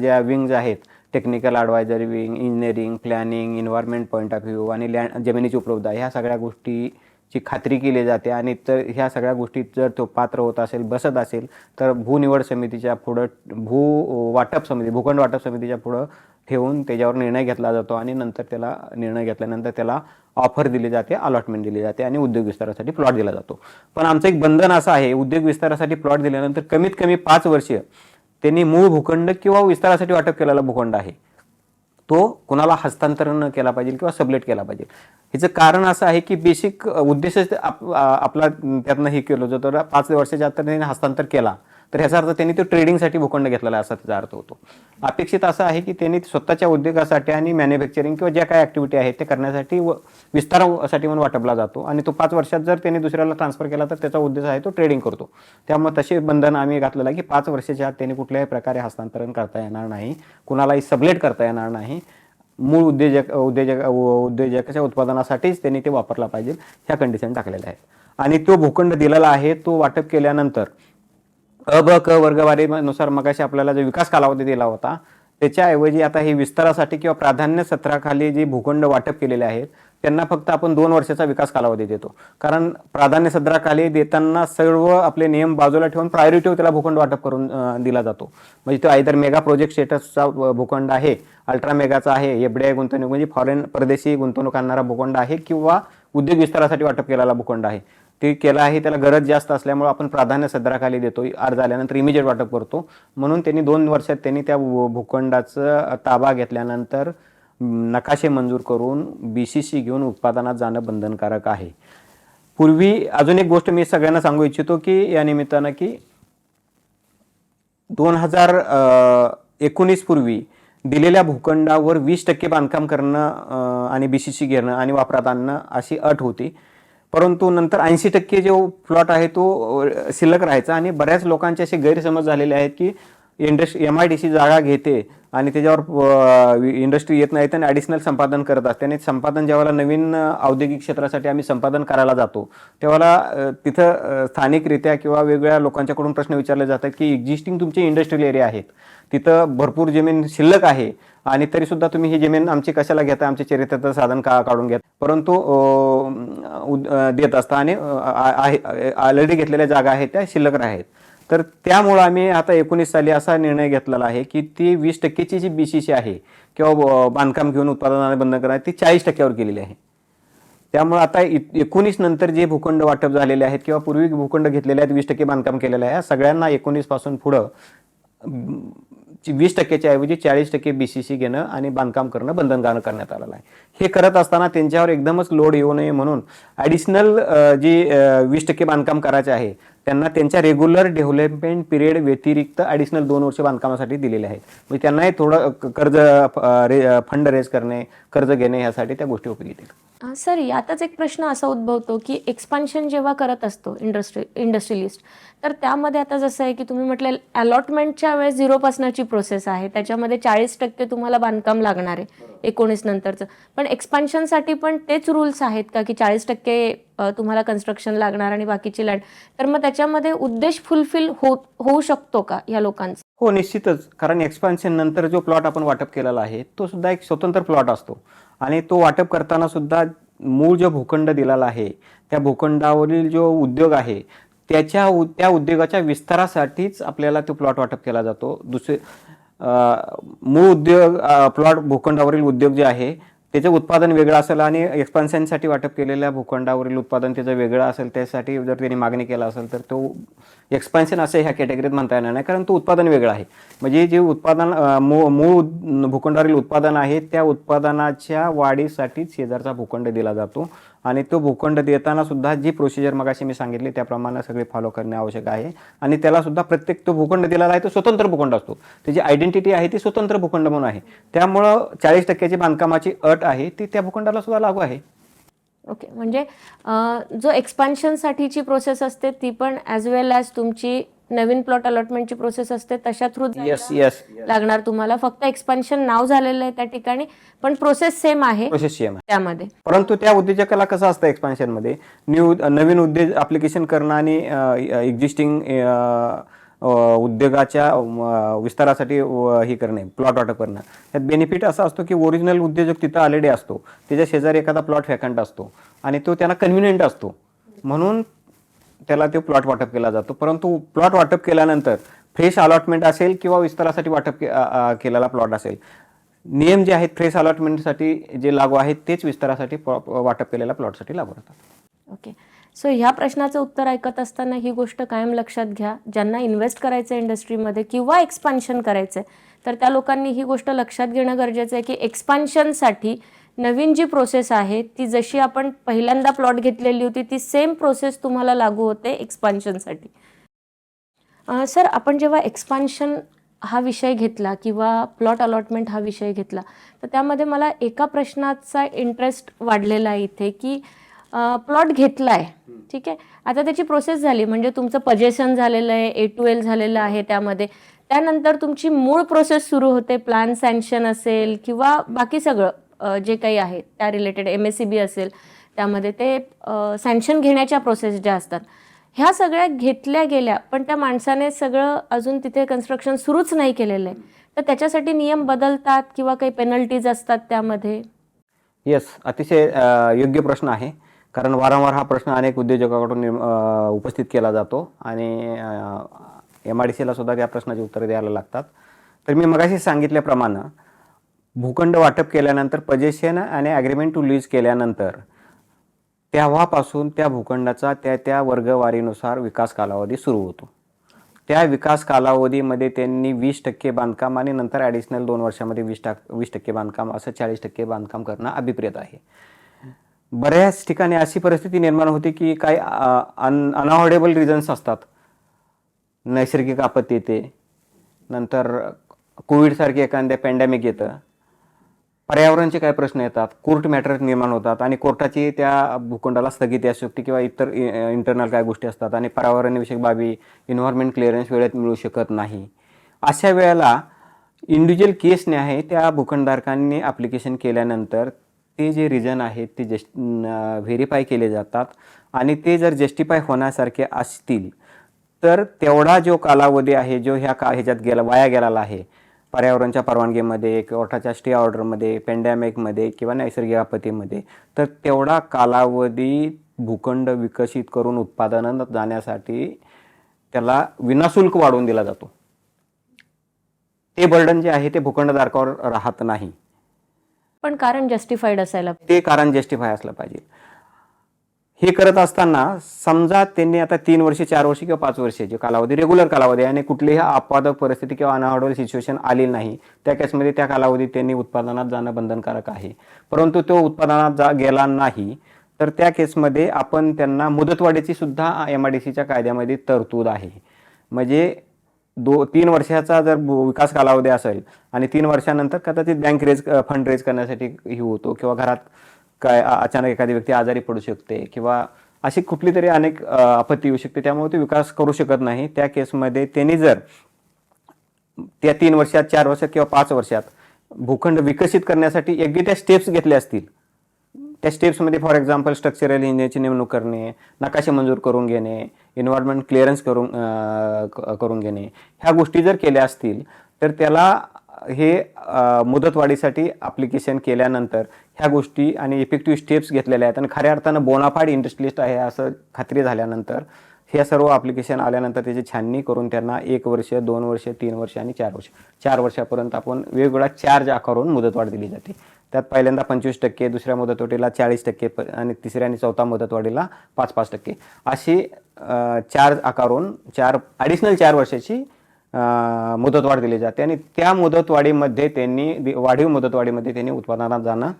ज्या विंग्ज आहेत, technical advisory wing, engineering, planning, environment point of view आणि जमिनीची उपलब्धता, ह्या सगळ्या गोष्टीची खात्री केली जाते. आणि तर ह्या सगळ्या गोष्टीत जर तो पात्र होत असेल, बसत असेल, तर भूनिवड समितीच्या पुढं भूखंड वाटप समितीच्या पुढं ठेवून त्याच्यावर निर्णय घेतला जातो आणि नंतर त्याला निर्णय घेतल्यानंतर त्याला ऑफर दिली जाते, अलॉटमेंट दिली जाते आणि उद्योग विस्तारासाठी प्लॉट दिला जातो. पण आमचं एक बंधन असं आहे, उद्योग विस्तारासाठी प्लॉट दिल्यानंतर कमीत कमी 5 वर्ष त्यांनी मूळ भूखंड किंवा विस्तारासाठी वाटप केलेला भूखंड आहे तो कुणाला हस्तांतरण न केला पाहिजे किंवा सबलेट केला पाहिजे. ह्याचं कारण असं आहे की बेसिक उद्देशच आपला त्यातनं हे केलं जातं. 5 वर्षाच्या आत त्यांनी हस्तांतर केला तर ह्याचा अर्थ त्यांनी तो ट्रेडिंगसाठी भूखंड घेतलेला आहे असा त्याचा अर्थ होतो. अपेक्षित असं आहे की त्यांनी स्वतःच्या उद्योगासाठी आणि मॅन्युफॅक्चरिंग किंवा ज्या काही ॲक्टिव्हिटी आहेत ते करण्यासाठी विस्तारासाठी म्हणून वाटपला जातो आणि तो 5 वर्षात जर त्यांनी दुसऱ्याला ट्रान्सफर केला तर त्याचा उद्देश आहे तो ट्रेडिंग करतो. त्यामुळे तसे बंधन आम्ही घातलेलं आहे की 5 वर्षाच्या आत त्यांनी कुठल्याही प्रकारे हस्तांतरण करता येणार नाही, कुणालाही सबलेट करता येणार नाही. मूळ उद्योजकाच्या उत्पादनासाठीच त्यांनी ते वापरला पाहिजे, ह्या कंडिशन टाकलेल्या आहेत. आणि तो भूखंड दिलेला आहे तो वाटप केल्यानंतर क वर्गवारीनुसार मगाशी आपल्याला जो विकास कालावधी दिला होता त्याच्याऐवजी आता हे विस्तारासाठी किंवा प्राधान्य सत्राखाली जे भूखंड वाटप केलेले आहेत त्यांना फक्त आपण 2 वर्षाचा विकास कालावधी देतो. कारण प्राधान्य सत्राखाली देताना सर्व आपले नियम बाजूला ठेवून प्रायोरिटी त्याला भूखंड वाटप करून दिला जातो. म्हणजे तो आयदर मेगा प्रोजेक्ट स्टेटसचा भूखंड आहे, अल्ट्रा मेगाचा आहे, FDI गुंतवणूक म्हणजे फॉरेन परदेशी गुंतवणूक आणणारा भूखंड आहे किंवा उद्योग विस्तारासाठी वाटप केलेला भूखंड आहे. ते केलं आहे, त्याला गरज जास्त असल्यामुळे आपण प्राधान्य सदराखाली देतो, अर्ज आल्यानंतर इमिजिएट वाटप करतो. म्हणून त्यांनी 2 वर्षात त्यांनी त्या भूखंडाचं ताबा घेतल्यानंतर नकाशे मंजूर करून BCC घेऊन उत्पादनात जाणं बंधनकारक आहे. पूर्वी अजून एक गोष्ट मी सगळ्यांना सांगू इच्छितो की या निमित्तानं की 2019 पूर्वी दिलेल्या भूखंडावर 20% बांधकाम करणं आणि BCC घेणं आणि वापरात आणणं अशी अट होती. परंतु नंतर 80% जो प्लॉट आहे तो शिल्लक राहायचा आणि बऱ्याच लोकांचे असे गैरसमज झालेले आहेत की MIDC जागा घेते आणि त्याच्यावर इंडस्ट्री येत नाही आणि ॲडिशनल संपादन करत असते. आणि संपादन ज्यावेळेला नवीन औद्योगिक क्षेत्रासाठी आम्ही संपादन करायला जातो त्यावेळेला तिथं स्थानिकरित्या किंवा वेगवेगळ्या लोकांच्याकडून प्रश्न विचारले जातात की एक्झिस्टिंग तुमचे इंडस्ट्रियल एरिया आहेत, तिथं भरपूर जमीन शिल्लक आहे आणि तरीसुद्धा तुम्ही ही जमीन आमची कशाला घेता, आमचे चरित्राचं साधन काढून घेता, परंतु देत असता आणि ऑलरेडी घेतलेल्या जागा आहेत त्या शिल्लक आहेत. तर त्यामुळं आम्ही आता 19 साली असा निर्णय घेतलेला आहे की ती 20%ची जी BCC आहे किंवा बांधकाम घेऊन उत्पादनाने बंद करणार ती 40%वर केलेली आहे. त्यामुळे आता 19 नंतर जे भूखंड वाटप झालेले आहेत किंवा पूर्वी भूखंड घेतलेले आहेत 20% बांधकाम केलेलं आहे, सगळ्यांना 19 पासून पुढं 20%च्या ऐवजी 40% BCC घेणं आणि बांधकाम करणं बंधनकारक करण्यात आलेलं आहे. हे करत असताना त्यांच्यावर एकदमच लोड येऊ नये म्हणून ॲडिशनल जी 20% बांधकाम करायचे आहे त्यांना त्यांच्या रेग्युलर डेव्हलपमेंट पिरियड व्यतिरिक्त ॲडिशनल 2 वर्ष बांधकामासाठी दिलेले आहेत. म्हणजे त्यांनाही थोडं कर्ज फंड रेज करणे, कर्ज घेणे ह्यासाठी त्या गोष्टी उपयोगी येतील. सर, यातच एक प्रश्न असा उद्भवतो की एक्सपान्शन जेव्हा करत असतो इंडस्ट्रियलिस्ट, तर त्यामध्ये आता जसं आहे की तुम्ही म्हटलं अलॉटमेंटच्या वेळेस 0पासनाची प्रोसेस आहे, त्याच्यामध्ये 40% तुम्हाला बांधकाम लागणार आहे 19 नंतरचं. पण एक्सपान्शनसाठी पण तेच रूल्स आहेत का की 40% तुम्हाला कन्स्ट्रक्शन लागणार आणि बाकीची लँड? तर मग त्याच्यामध्ये उद्देश फुलफिल होऊ शकतो का या लोकांचा? हो, निश्चितच. कारण एक्सपान्शन नंतर जो प्लॉट आपण वाटप केलेला आहे तो सुद्धा एक स्वतंत्र प्लॉट असतो आणि तो वाटप करताना सुद्धा मूळ जो भूखंड दिलेला आहे त्या भूखंडावरील जो उद्योग आहे त्या उद्योगाच्या विस्तारासाठीच आपल्याला तो प्लॉट वाटप केला जातो. मूळ उद्योग प्लॉट भूखंडावरील उद्योग जे आहे त्याचं उत्पादन वेगळं असेल आणि एक्सपान्शनसाठी वाटप केलेल्या भूखंडावरील उत्पादन त्याचं वेगळं असेल. त्यासाठी जर त्यांनी मागणी केला असेल तर तो एक्सपान्शन असं ह्या कॅटेगरीत म्हणता येणार नाही, कारण तो उत्पादन वेगळं आहे. म्हणजे जे उत्पादन मूळ भूखंडावरील उत्पादन आहे त्या उत्पादनाच्या वाढीसाठी शेजारचा भूखंड दिला जातो आणि तो भूखंड देताना सुद्धा जी प्रोसिजर मगाशी मी सांगितली त्याप्रमाणे सगळे फॉलो करणे आवश्यक आहे. आणि त्याला सुद्धा प्रत्येक तो भूखंड दिलेला आहे तो स्वतंत्र भूखंड असतो, त्याची आयडेंटिटी आहे ती स्वतंत्र भूखंड म्हणून आहे. त्यामुळं 40%ची बांधकामाची अट आहे ती त्या भूखंडाला सुद्धा लागू आहे. ओके, म्हणजे जो एक्सपान्शनसाठीची प्रोसेस असते ती पण ॲज वेल ॲज तुमची नवीन प्लॉट अलॉटमेंटची प्रोसेस असते तशा थ्रू येस लागणार तुम्हाला. फक्त एक्सपान्शन नाव झालेलं आहे त्या ठिकाणी, पण प्रोसेस सेम आहे त्यामध्ये. परंतु त्या उद्योजकाला कसं असतं एक्सपान्शनमध्ये नवीन उद्योग ॲप्लिकेशन करणं आणि एक्झिस्टिंग उद्योगाच्या विस्तारासाठी हे करणे, प्लॉट वाटप करणं, त्यात बेनिफिट असा असतो की ओरिजिनल उद्योजक तिथं ऑलरेडी असतो, त्याच्या शेजारी एखादा प्लॉट वॅकंट असतो आणि तो त्यांना कन्व्हिनियंट असतो म्हणून त्याला तो प्लॉट वाटप केला जातो. परंतु प्लॉट वाटप केल्यानंतर फ्रेश अलॉटमेंट असेल किंवा विस्तारासाठी वाटप केलेला प्लॉट असेल, नियम जे आहेत फ्रेश अलॉटमेंटसाठी जे लागू आहेत तेच विस्तारासाठी वाटप केलेल्या प्लॉटसाठी लागू राहतात. ओके, सो ह्या प्रश्नाचं उत्तर ऐकत असताना ही गोष्ट कायम लक्षात घ्या, ज्यांना इन्व्हेस्ट करायचं आहे इंडस्ट्रीमध्ये किंवा एक्सपान्शन करायचं आहे तर त्या लोकांनी ही गोष्ट लक्षात घेणं गरजेचं आहे की एक्सपान्शनसाठी नवीन जी प्रोसेस आहे ती जशी आपण पहिल्यांदा प्लॉट घेतलेली होती ती सेम प्रोसेस तुम्हाला लागू होते एक्सपान्शनसाठी. सर, आपण जेव्हा एक्सपान्शन हा विषय घेतला किंवा प्लॉट अलॉटमेंट हा विषय घेतला तर त्यामध्ये मला एका प्रश्नाचा इंटरेस्ट वाढलेला आहे इथे की प्लॉट घेतला आहे, ठीक आहे, आता त्याची प्रोसेस झाली म्हणजे तुमचं पजेशन झालेलं आहे, A2L झालेलं आहे, त्यानंतर तुमची मूळ प्रोसेस सुरू होते, प्लॅन सँक्शन असेल किंवा बाकी सगळं जे काही आहे त्या रिलेटेड MSCB असेल, त्यामध्ये ते सँक्शन घेण्याच्या प्रोसेस ज्या असतात ह्या सगळ्या घेतल्या गेल्या, पण त्या माणसाने सगळं अजून तिथे कन्स्ट्रक्शन सुरूच नाही केलेलं आहे, तर त्याच्यासाठी नियम बदलतात किंवा काही पेनल्टीज असतात त्यामध्ये? येस, अतिशय योग्य प्रश्न आहे, कारण वारंवार हा प्रश्न अनेक उद्योजकाकडून उपस्थित केला जातो आणि MIDCला सुद्धा त्या प्रश्नाची उत्तरे द्यायला लागतात. तर मी मगाशी सांगितल्याप्रमाणे भूखंड वाटप केल्यानंतर पजेशन आणि ॲग्रीमेंट टू लीज केल्यानंतर तेव्हापासून त्या भूखंडाचा त्या वर्गवारीनुसार विकास कालावधी सुरू होतो. त्या विकास कालावधीमध्ये त्यांनी 20% बांधकाम आणि नंतर ॲडिशनल 2 वर्षामध्ये 20% बांधकाम असं 40% बांधकाम करणं अभिप्रेत आहे. बऱ्याच ठिकाणी अशी परिस्थिती निर्माण होते की काही अनअवॉइडेबल रिझन्स असतात, नैसर्गिक आपत्ती येते, नंतर कोविडसारखे एखाद्या पॅन्डेमिक येतं, पर्यावरणाचे काही प्रश्न येतात, कोर्ट मॅटर निर्माण होतात आणि कोर्टाची त्या भूखंडाला स्थगिती असू शकते किंवा इतर इंटरनल काय गोष्टी असतात आणि पर्यावरणविषयक बाबी, एन्व्हायरमेंट क्लिअरन्स वेळेत मिळू शकत नाही. अशा वेळेला इंडिव्हिज्युअल केसने आहे त्या भूखंडधारकांनी ॲप्लिकेशन केल्यानंतर ते जे रिझन आहेत ते व्हेरीफाय केले जातात आणि ते जर जस्टिफाय होण्यासारखे असतील तर तेवढा जो कालावधी आहे जो ह्याच्यात वाया गेलेला आहे, पर्यावरणच्या परवानगीमध्ये, कोर्टाच्या स्टे ऑर्डरमध्ये, पॅन्डेमिकमध्ये किंवा नैसर्गिक आपत्तीमध्ये, तर तेवढा कालावधी भूखंड विकसित करून उत्पादन जाण्यासाठी त्याला विनाशुल्क वाढवून दिला जातो. ते बर्डन जे आहे ते भूखंडधारकावर राहत नाही, पण कारण जस्टिफाईड असायला ते कारण जस्टिफाय असलं पाहिजे. हे करत असताना समजा त्यांनी आता 3 वर्षे 4 वर्षे किंवा 5 वर्षे जे कालावधी रेग्युलर कालावधी आहे आणि कुठलीही अपवादक परिस्थिती किंवा अनअवॉइडेबल सिच्युएशन आली नाही, त्या केसमध्ये त्या कालावधीत त्यांनी उत्पादनात जाणं बंधनकारक आहे. परंतु तो उत्पादनात गेला नाही तर त्या केसमध्ये आपण त्यांना मुदतवाढीची सुद्धा MIDCच्या कायद्यामध्ये तरतूद आहे. म्हणजे 3 वर्षाचा जर विकास कालावधी असेल आणि 3 वर्षानंतर कदाचित बँक फंड रेज करण्यासाठी ही होतो किंवा घरात काय अचानक एखादी व्यक्ती आजारी पडू शकते किंवा अशी कुठली तरी अनेक आपत्ती येऊ शकते, त्यामुळे ते विकास करू शकत नाही. त्या केसमध्ये त्यांनी जर त्या 3 वर्षात 4 वर्षात किंवा 5 वर्षात भूखंड विकसित करण्यासाठी योग्य त्या स्टेप्स घेतल्या असतील, त्या स्टेप्समध्ये फॉर एक्झाम्पल स्ट्रक्चरल इंजिनिअरची नेमणूक करणे, नकाशे मंजूर करून घेणे, एन्व्हायरमेंट क्लिअरन्स करून घेणे, ह्या गोष्टी जर केल्या असतील तर त्याला हे मुदतवाढीसाठी ॲप्लिकेशन केल्यानंतर ह्या गोष्टी आणि इफेक्टिव्ह स्टेप्स घेतलेल्या आहेत आणि खऱ्या अर्थानं बोनाफाईड इंडस्ट्रियलिस्ट आहे असं खात्री झाल्यानंतर हे सर्व ॲप्लिकेशन आल्यानंतर त्याची छाननी करून त्यांना 1 वर्ष 2 वर्ष 3 वर्ष आणि 4 वर्ष 4 वर्षापर्यंत आपण वेगवेगळा चार्ज आकारून मुदतवाढ दिली जाते. त्यात पहिल्यांदा 25%, दुसऱ्या मुदतवाढीला 40% आणि तिसऱ्या आणि चौथा मुदतवाढीला 5% अशी चार्ज आकारून ॲडिशनल 4 वर्षाची मुदतवाढ दिली जाते आणि त्या मुदतवाढीमध्ये त्यांनी वाढीव मुदतवाढीमध्ये त्यांनी उत्पादनात जाणं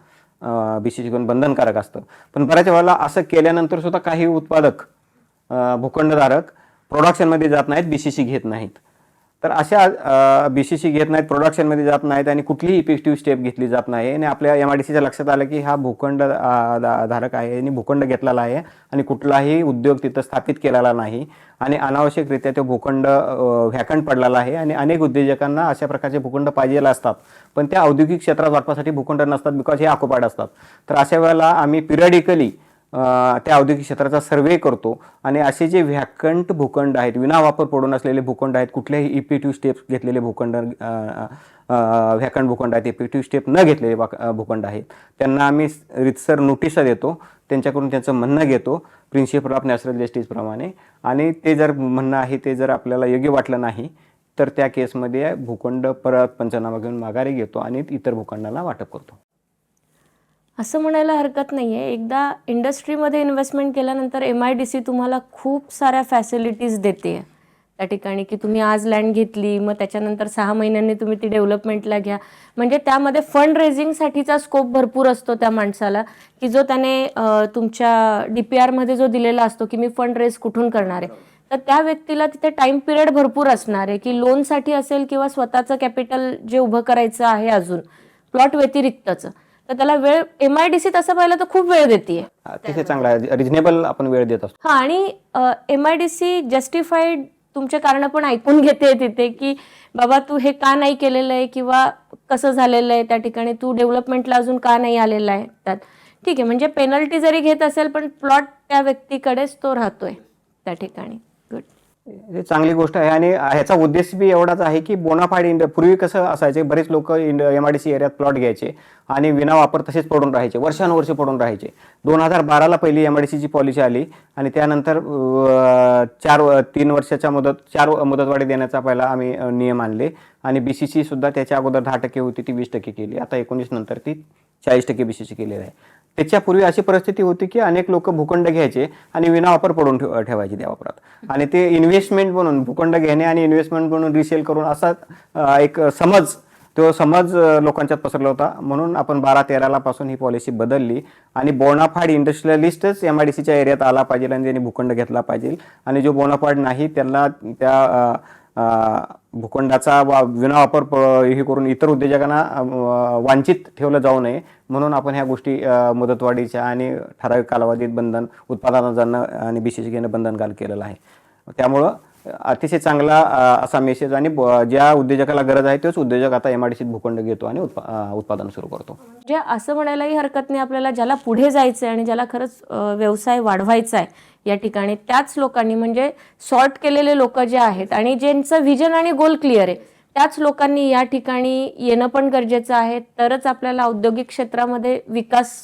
BCC घेऊन बंधनकारक असतं. पण बऱ्याच वेळेला असं केल्यानंतर सुद्धा काही उत्पादक भूखंडधारक प्रोडक्शनमध्ये जात नाहीत, BCC घेत नाहीत. तर अशा BCC घेत नाहीत, प्रोडक्शनमध्ये जात नाहीत आणि कुठलीही इफेक्टिव्ह स्टेप घेतली जात नाही आणि आपल्या MIDCच्या लक्षात आलं की हा भूखंड धारक आहे आणि भूखंड घेतलेला आहे आणि कुठलाही उद्योग तिथं स्थापित केलेला नाही आणि अनावश्यकरित्या तो भूखंड व्हॅकंट पडलेला आहे आणि अनेक उद्योजकांना अशा प्रकारचे भूखंड पाहिजे असतात, पण त्या औद्योगिक क्षेत्रात वाटपासाठी भूखंड नसतात बिकॉज हे ऑक्युपाईड असतात. तर अशा वेळेला आम्ही पिरियडिकली त्या औद्योगिक क्षेत्राचा सर्वे करतो आणि असे जे व्हॅकंट भूखंड आहेत, विना वापर पडून असलेले भूखंड आहेत, कुठल्याही इफेक्टिव्ह स्टेप्स घेतलेले भूखंड व्हॅकंट भूखंड आहेत, इफेक्टिव्ह स्टेप न घेतलेले भूखंड आहेत, त्यांना आम्ही रितसर नोटिसा देतो, त्यांच्याकडून त्यांचं म्हणणं घेतो प्रिन्सिपल ऑफ नॅचरल जस्टिसप्रमाणे आणि ते जर म्हणणं आहे ते जर आपल्याला योग्य वाटलं नाही तर त्या केसमध्ये भूखंड परत पंचनामा घेऊन माघारी घेतो आणि इतर भूखंडांना वाटप करतो. असं म्हणायला हरकत नाही आहे, एकदा इंडस्ट्रीमध्ये इन्व्हेस्टमेंट केल्यानंतर MIDC तुम्हाला खूप साऱ्या फॅसिलिटीज देते त्या ठिकाणी, की तुम्ही आज लँड घेतली मग त्याच्यानंतर 6 महिन्यांनी तुम्ही ती डेव्हलपमेंटला घ्या. म्हणजे त्यामध्ये फंड रेझिंगसाठीचा स्कोप भरपूर असतो त्या माणसाला, की जो त्याने तुमच्या DPRमध्ये जो दिलेला असतो की मी फंड रेज कुठून करणार आहे, तर त्या व्यक्तीला तिथे टाईम पिरियड भरपूर असणार आहे, की लोनसाठी असेल किंवा स्वतःचं कॅपिटल जे उभं करायचं आहे अजून प्लॉट व्यतिरिक्तचं, तर त्याला वेळ MIDC तसं पाहिलं तर खूप वेळ देते. तिथे चांगला रिजनेबल आपण वेळ देत असतो. हां, आणि MIDC जस्टिफाईड तुमचे कारण पण ऐकून घेते तिथे, की बाबा तू हे का नाही केलेलं आहे किंवा कसं झालेलं आहे, त्या ठिकाणी तू डेव्हलपमेंटला अजून का नाही आलेला आहे. त्यात ठीक आहे, म्हणजे पेनल्टी जरी घेत असेल पण प्लॉट त्या व्यक्तीकडेच तो राहतोय त्या ठिकाणी. गुड, हे चांगली गोष्ट आहे आणि ह्याचा उद्देश बी एवढाच आहे की बोनाफाईड पूर्वी कसं असायचे, बरेच लोक MIDC एरियात प्लॉट घ्यायचे आणि विना वापर तसेच पडून राहायचे, वर्षानुवर्षे पडून राहायचे. 2012ला पहिली MIDCची पॉलिसी आली आणि त्यानंतर 3 वर्षाच्या मुदतवाढी देण्याचा पहिला आम्ही नियम आणले आणि BCC सुद्धा त्याच्या अगोदर 10% होती ती 20% केली, आता 19 नंतर ती 40% BCC केलेली आहे. त्याच्यापूर्वी अशी परिस्थिती होती की अनेक लोक भूखंड घ्यायचे आणि विना वापर पडून ठेवायचे त्या वापरात आणि ते इन्व्हेस्टमेंट म्हणून भूखंड घेणे आणि इन्व्हेस्टमेंट म्हणून रिसेल करून असा एक समज लोकांच्यात पसरला होता. म्हणून आपण 12-13 पासून ही पॉलिसी बदलली आणि बोनाफाईड इंडस्ट्रियलिस्टच MIDCच्या एरियात आला पाहिजे आणि त्यांनी भूखंड घेतला पाहिजे आणि जो बोनाफाईड नाही त्यांना त्या भूखंडाचा विना वापर हे करून इतर उद्योजकांना वांछित ठेवलं जाऊ नये म्हणून आपण ह्या गोष्टी मुदतवाढीच्या आणि ठराविक कालावधीत उत्पादनात जाणं आणि BCC घेणं बंधनकारक केलेलं आहे. त्यामुळं अतिशय चांगला असा मेसेज आणि ज्या उद्योजकाला गरज आहे तोच उद्योजक आता MIDCत भूखंड घेतो आणि उत्पादन सुरू करतो. म्हणजे असं म्हणायलाही हरकत नाही आपल्याला, ज्याला पुढे जायचं आहे आणि ज्याला खरंच व्यवसाय वाढवायचा आहे या ठिकाणी, त्याच लोकांनी म्हणजे सॉर्ट केलेले लोक जे आहेत आणि ज्यांचं व्हिजन आणि गोल क्लिअर आहे त्याच लोकांनी या ठिकाणी येणं पण गरजेचं आहे, तरच आपल्याला औद्योगिक क्षेत्रामध्ये विकास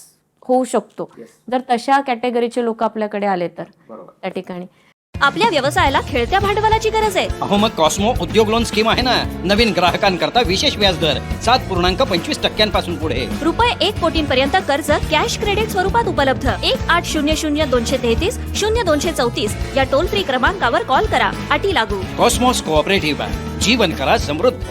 होऊ शकतो. जर तशा कॅटेगरीचे लोक आपल्याकडे आले तर त्या ठिकाणी आपल्या व्यवसायाला खेळत्या भांडवलाची गरज आहे? अहो मग कॉस्मो उद्योग लोन स्कीम आहे ना. नवीन ग्राहकांकरता विशेष व्याजदर 7.25% पुढे. रुपये 1 कोटींपर्यंत कर्ज कॅश क्रेडिट स्वरूपात उपलब्ध. 1800-233-0234 या टोल फ्री क्रमांकावर कॉल करा. अटी लागू. कॉस्मोस कोऑपरेटिव्ह बँक, जीवन करा समृद्ध.